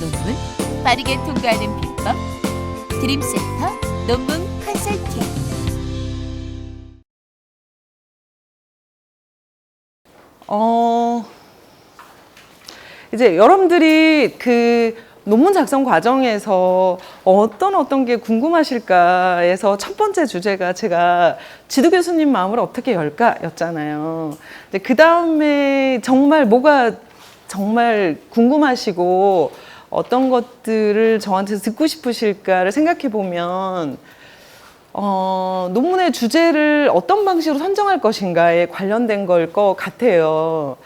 논문 빠르게 통과하는 비법 드림센터 논문 컨설팅. 이제 여러분들이 그 논문 작성 과정에서 어떤 게 궁금하실까 해서 첫 번째 주제가 제가 지도 교수님 마음을 어떻게 열까 였잖아요. 그 다음에 정말 뭐가 정말 궁금하시고 어떤 것들을 저한테 듣고 싶으실까를 생각해 보면 논문의 주제를 어떤 방식으로 선정할 것인가에 관련된 걸 것 같아요.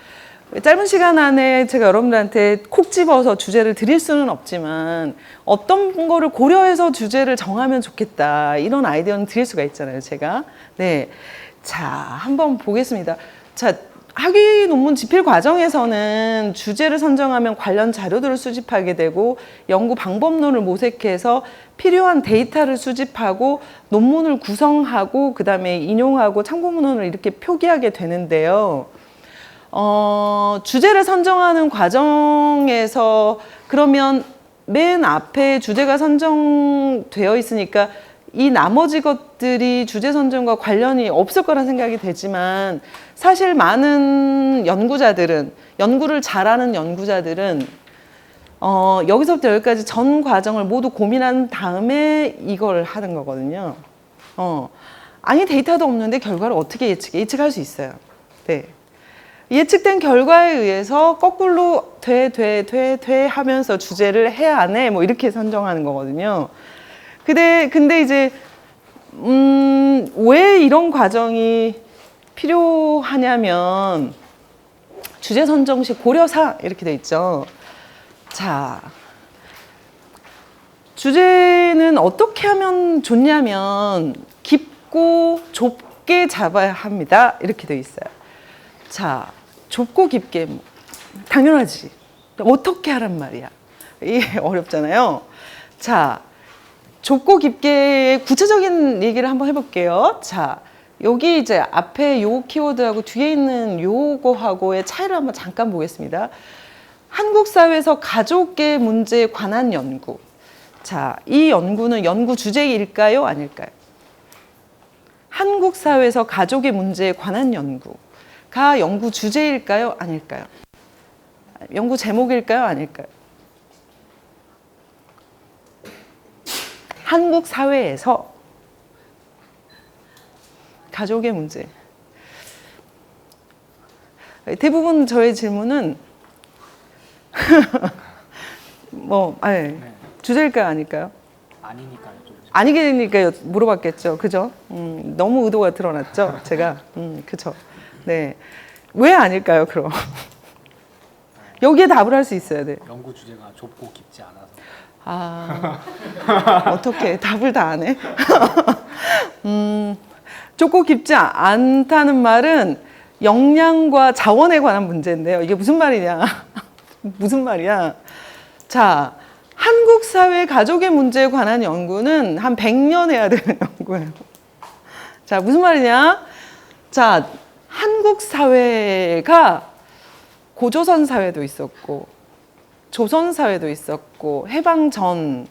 짧은 시간 안에 제가 여러분들한테 콕 집어서 주제를 드릴 수는 없지만 어떤 거를 고려해서 주제를 정하면 좋겠다 이런 아이디어는 드릴 수가 있잖아요, 제가. 네, 자, 한번 보겠습니다. 자, 학위 논문 집필 과정에서는 주제를 선정하면 관련 자료들을 수집하게 되고 연구 방법론을 모색해서 필요한 데이터를 수집하고 논문을 구성하고 그 다음에 인용하고 참고문헌을 이렇게 표기하게 되는데요. 주제를 선정하는 과정에서 그러면 맨 앞에 주제가 선정되어 있으니까 이 나머지 것들이 주제 선정과 관련이 없을 거란 생각이 되지만 사실 많은 연구자들은, 연구를 잘하는 연구자들은 여기서부터 여기까지 전 과정을 모두 고민한 다음에 이걸 하는 거거든요. 아니 데이터도 없는데 결과를 어떻게 예측해? 예측할 수 있어요. 네. 예측된 결과에 의해서 거꾸로 돼 하면서 주제를 해 안 해? 뭐 이렇게 선정하는 거거든요. 근데 이제 왜 이런 과정이 필요하냐면 주제 선정 시 고려사항 이렇게 돼 있죠. 자, 주제는 어떻게 하면 좋냐면 깊고 좁게 잡아야 합니다. 이렇게 돼 있어요. 자, 좁고 깊게 당연하지. 어떻게 하란 말이야. 이게 어렵잖아요. 자, 좁고 깊게 구체적인 얘기를 한번 해볼게요. 자, 여기 이제 앞에 요 키워드하고 뒤에 있는 요거하고의 차이를 한번 잠깐 보겠습니다. 한국 사회에서 가족의 문제에 관한 연구. 자, 이 연구는 연구 주제일까요? 아닐까요? 한국 사회에서 가족의 문제에 관한 연구가 연구 주제일까요? 아닐까요? 연구 제목일까요? 아닐까요? 한국 사회에서 가족의 문제. 대부분 저의 질문은 주제일까요? 아닐까요? 아니니까요. 아니니까 물어봤겠죠. 그죠? 너무 의도가 드러났죠. 제가. 그죠. 네. 왜 아닐까요, 그럼? 여기에 답을 할 수 있어야 돼. 연구 주제가 좁고 깊지 않아서. 어떻게 답을 다 안 해? 좁고 깊지 않다는 말은 역량과 자원에 관한 문제인데요. 이게 무슨 말이냐? 무슨 말이야? 자, 한국 사회 가족의 문제에 관한 연구는 한 100년 해야 되는 연구예요. 자, 무슨 말이냐? 자, 한국 사회가 고조선 사회도 있었고 조선 사회도 있었고 해방 전,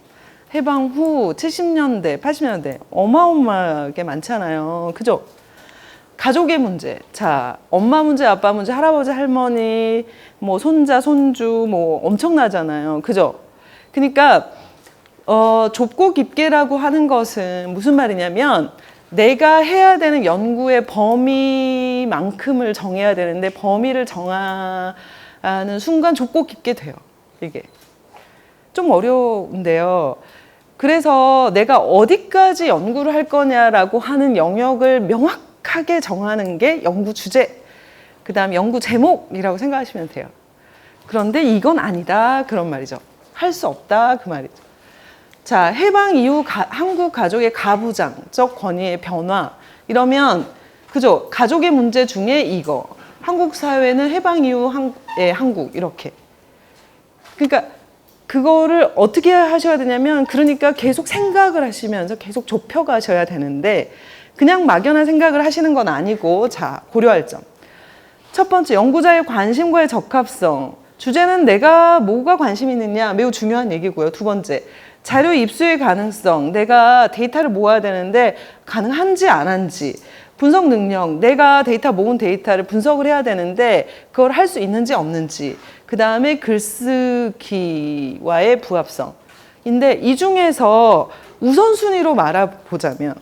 해방 후 70년대, 80년대 어마어마하게 많잖아요. 그죠? 가족의 문제. 자, 엄마 문제, 아빠 문제, 할아버지, 할머니, 뭐 손자, 손주 뭐 엄청나잖아요. 그죠? 그러니까 좁고 깊게라고 하는 것은 무슨 말이냐면 내가 해야 되는 연구의 범위만큼을 정해야 되는데 범위를 정하는 순간 좁고 깊게 돼요. 이게 좀 어려운데요. 그래서 내가 어디까지 연구를 할 거냐라고 하는 영역을 명확하게 정하는 게 연구 주제, 그 다음 연구 제목이라고 생각하시면 돼요. 그런데 이건 아니다 그런 말이죠. 할 수 없다 그 말이죠. 자, 해방 이후 한국 가족의 가부장적 권위의 변화 이러면 그죠? 가족의 문제 중에 이거 한국 사회는 해방 이후 한국 이렇게. 그러니까 그거를 어떻게 하셔야 되냐면 그러니까 계속 생각을 하시면서 계속 좁혀가셔야 되는데 그냥 막연한 생각을 하시는 건 아니고 자, 고려할 점. 첫 번째, 연구자의 관심과의 적합성. 주제는 내가 뭐가 관심 있느냐 매우 중요한 얘기고요. 두 번째, 자료 입수의 가능성, 내가 데이터를 모아야 되는데 가능한지 안 한지. 분석 능력, 내가 모은 데이터를 분석을 해야 되는데 그걸 할 수 있는지 없는지. 그 다음에 글쓰기와의 부합성인데 이 중에서 우선순위로 말해보자면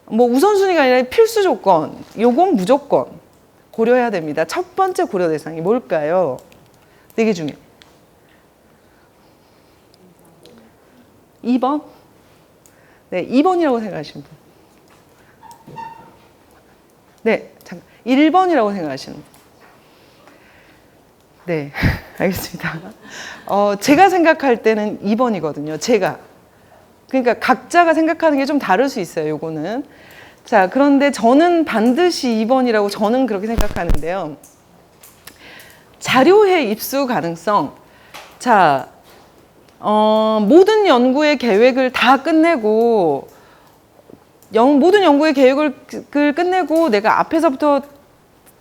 뭐 우선순위가 아니라 필수 조건, 요건 무조건 고려해야 됩니다. 첫 번째 고려 대상이 뭘까요? 4개 중에 2번? 네, 2번이라고 생각하시는 분. 네, 잠깐 1번이라고 생각하시는 분. 네, 알겠습니다. 제가 생각할 때는 2번이거든요. 제가. 그러니까 각자가 생각하는 게 좀 다를 수 있어요. 요거는. 자, 그런데 저는 반드시 2번이라고 저는 그렇게 생각하는데요. 자료의 입수 가능성. 자, 모든 연구의 계획을 다 끝내고 모든 연구의 계획을 끝내고 내가 앞에서부터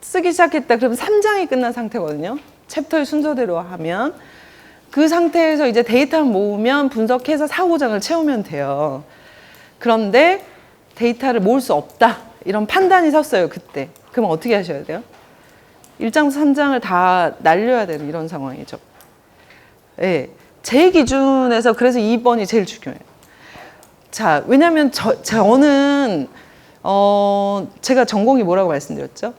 쓰기 시작했다. 그러면 3장이 끝난 상태거든요. 챕터의 순서대로 하면. 그 상태에서 이제 데이터 모으면 분석해서 4, 5장을 채우면 돼요. 그런데 데이터를 모을 수 없다. 이런 판단이 섰어요, 그때. 그럼 어떻게 하셔야 돼요? 1장, 3장을 다 날려야 되는 이런 상황이죠. 네. 제 기준에서 그래서 2번이 제일 중요해요. 자, 왜냐면 저는 제가 전공이 뭐라고 말씀드렸죠?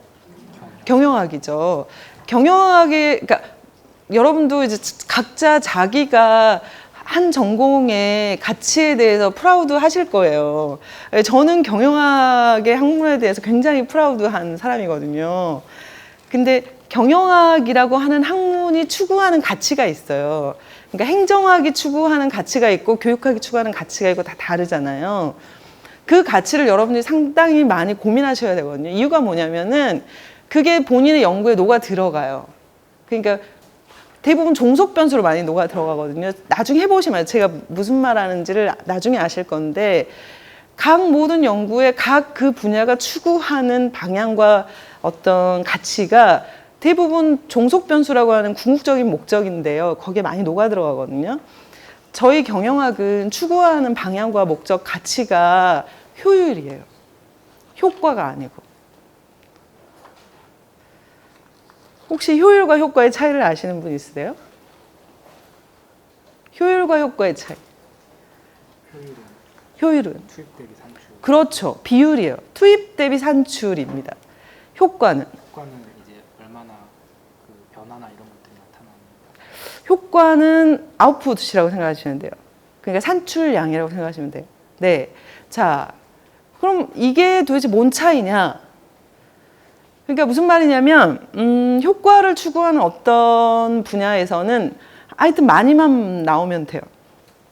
경영학이죠. 경영학이 그러니까 여러분도 이제 각자 자기가 한 전공의 가치에 대해서 프라우드 하실 거예요. 저는 경영학의 학문에 대해서 굉장히 프라우드한 사람이거든요. 근데 경영학이라고 하는 학문이 추구하는 가치가 있어요. 그러니까 행정학이 추구하는 가치가 있고 교육학이 추구하는 가치가 있고 다 다르잖아요. 그 가치를 여러분들이 상당히 많이 고민하셔야 되거든요. 이유가 뭐냐면은 그게 본인의 연구에 녹아 들어가요. 그러니까 대부분 종속 변수로 많이 녹아 들어가거든요. 나중에 해보시면 제가 무슨 말 하는지를 나중에 아실 건데 각 모든 연구에 각 그 분야가 추구하는 방향과 어떤 가치가 대부분 종속 변수라고 하는 궁극적인 목적인데요. 거기에 많이 녹아 들어가거든요. 저희 경영학은 추구하는 방향과 목적, 가치가 효율이에요. 효과가 아니고. 혹시 효율과 효과의 차이를 아시는 분 있으세요? 효율과 효과의 차이. 효율은 투입 대비 산출. 그렇죠. 비율이에요. 투입 대비 산출입니다. 효과는 이제 얼마나 그 변화나 이런 것들이 나타나는가. 효과는 아웃풋이라고 생각하시면 돼요. 그러니까 산출량이라고 생각하시면 돼요. 네. 자, 그럼 이게 도대체 뭔 차이냐? 그러니까 무슨 말이냐면 효과를 추구하는 어떤 분야에서는 하여튼 많이만 나오면 돼요.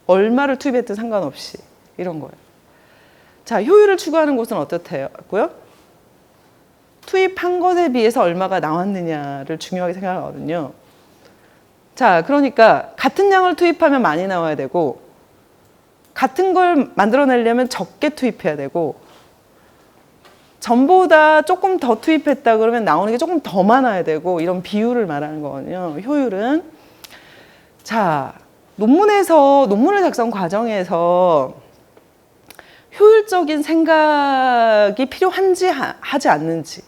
얼마를 투입했든 상관없이 이런 거예요. 자, 효율을 추구하는 곳은 어떻다고요? 투입한 것에 비해서 얼마가 나왔느냐를 중요하게 생각하거든요. 자, 그러니까 같은 양을 투입하면 많이 나와야 되고 같은 걸 만들어내려면 적게 투입해야 되고 전보다 조금 더 투입했다 그러면 나오는 게 조금 더 많아야 되고 이런 비율을 말하는 거거든요. 효율은. 자, 논문을 작성 과정에서 효율적인 생각이 필요한지 하지 않는지.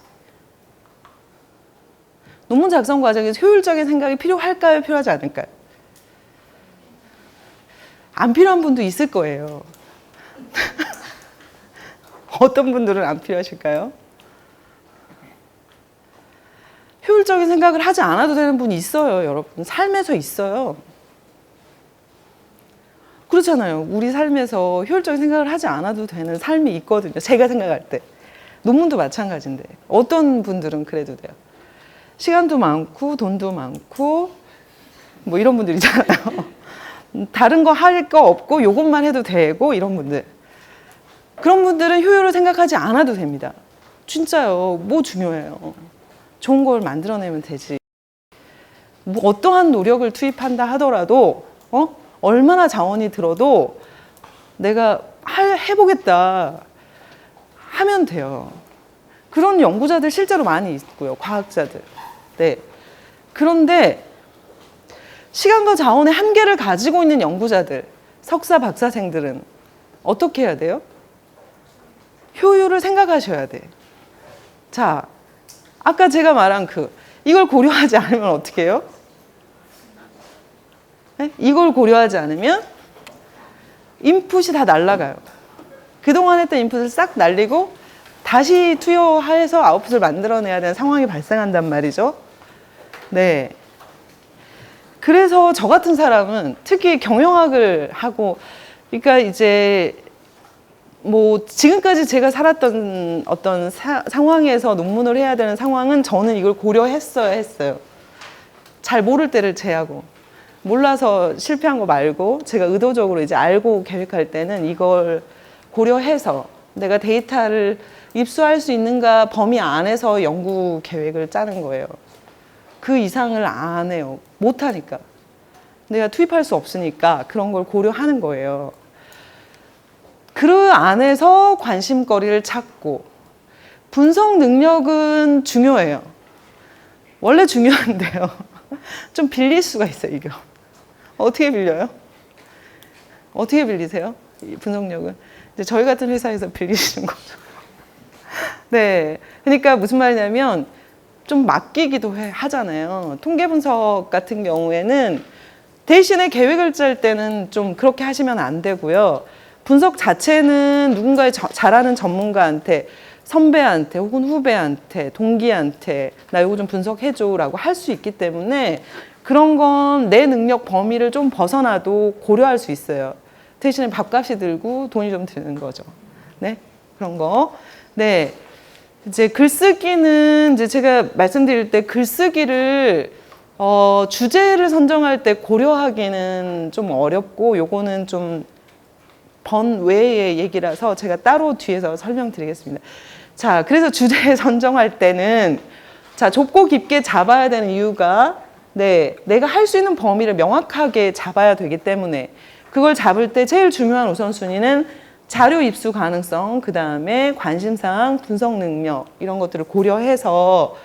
논문 작성 과정에서 효율적인 생각이 필요할까요? 필요하지 않을까요? 안 필요한 분도 있을 거예요. 어떤 분들은 안 필요하실까요? 효율적인 생각을 하지 않아도 되는 분이 있어요, 여러분. 삶에서 있어요. 그렇잖아요. 우리 삶에서 효율적인 생각을 하지 않아도 되는 삶이 있거든요. 제가 생각할 때. 논문도 마찬가지인데. 어떤 분들은 그래도 돼요. 시간도 많고 돈도 많고 뭐 이런 분들이잖아요. 다른 거 할 거 없고 요것만 해도 되고 이런 분들. 그런 분들은 효율을 생각하지 않아도 됩니다. 진짜요. 뭐 중요해요. 좋은 걸 만들어내면 되지. 뭐 어떠한 노력을 투입한다 하더라도 얼마나 자원이 들어도 내가 해보겠다 하면 돼요. 그런 연구자들 실제로 많이 있고요. 과학자들. 네. 그런데 시간과 자원의 한계를 가지고 있는 연구자들, 석사, 박사생들은 어떻게 해야 돼요? 효율을 생각하셔야 돼. 자, 아까 제가 말한 이걸 고려하지 않으면 어떻게 해요? 네? 이걸 고려하지 않으면 인풋이 다 날아가요. 그동안 했던 인풋을 싹 날리고 다시 투여해서 아웃풋을 만들어내야 되는 상황이 발생한단 말이죠. 네. 그래서 저 같은 사람은 특히 경영학을 하고, 그러니까 이제 뭐 지금까지 제가 살았던 어떤 상황에서 논문을 해야 되는 상황은 저는 이걸 고려했어야 했어요. 잘 모를 때를 제하고, 몰라서 실패한 거 말고 제가 의도적으로 이제 알고 계획할 때는 이걸 고려해서 내가 데이터를 입수할 수 있는가 범위 안에서 연구 계획을 짜는 거예요. 그 이상을 안 해요. 못 하니까. 내가 투입할 수 없으니까 그런 걸 고려하는 거예요. 그 안에서 관심거리를 찾고, 분석 능력은 중요해요. 원래 중요한데요. 좀 빌릴 수가 있어요, 이거. 어떻게 빌려요? 어떻게 빌리세요? 이 분석력은. 이제 저희 같은 회사에서 빌리시는 거죠. 네. 그러니까 무슨 말이냐면, 좀 맡기기도 하잖아요. 통계 분석 같은 경우에는 대신에 계획을 짤 때는 좀 그렇게 하시면 안 되고요. 분석 자체는 누군가의 잘하는 전문가한테, 선배한테 혹은 후배한테, 동기한테 나 이거 좀 분석해줘 라고 할 수 있기 때문에 그런 건 내 능력 범위를 좀 벗어나도 고려할 수 있어요. 대신에 밥값이 들고 돈이 좀 드는 거죠. 네, 그런 거. 네, 이제 글쓰기는 이제 제가 말씀드릴 때 글쓰기를 주제를 선정할 때 고려하기는 좀 어렵고, 요거는 좀 번외의 얘기라서 제가 따로 뒤에서 설명드리겠습니다. 자, 그래서 주제 선정할 때는 자, 좁고 깊게 잡아야 되는 이유가, 네, 내가 할 수 있는 범위를 명확하게 잡아야 되기 때문에 그걸 잡을 때 제일 중요한 우선순위는 자료 입수 가능성, 그 다음에 관심사항, 분석 능력 이런 것들을 고려해서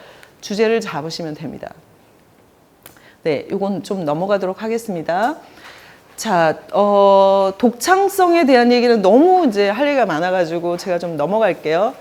주제를 잡으시면 됩니다. 네, 이건 좀 넘어가도록 하겠습니다. 자, 독창성에 대한 얘기는 너무 이제 할 얘기가 많아가지고 제가 좀 넘어갈게요.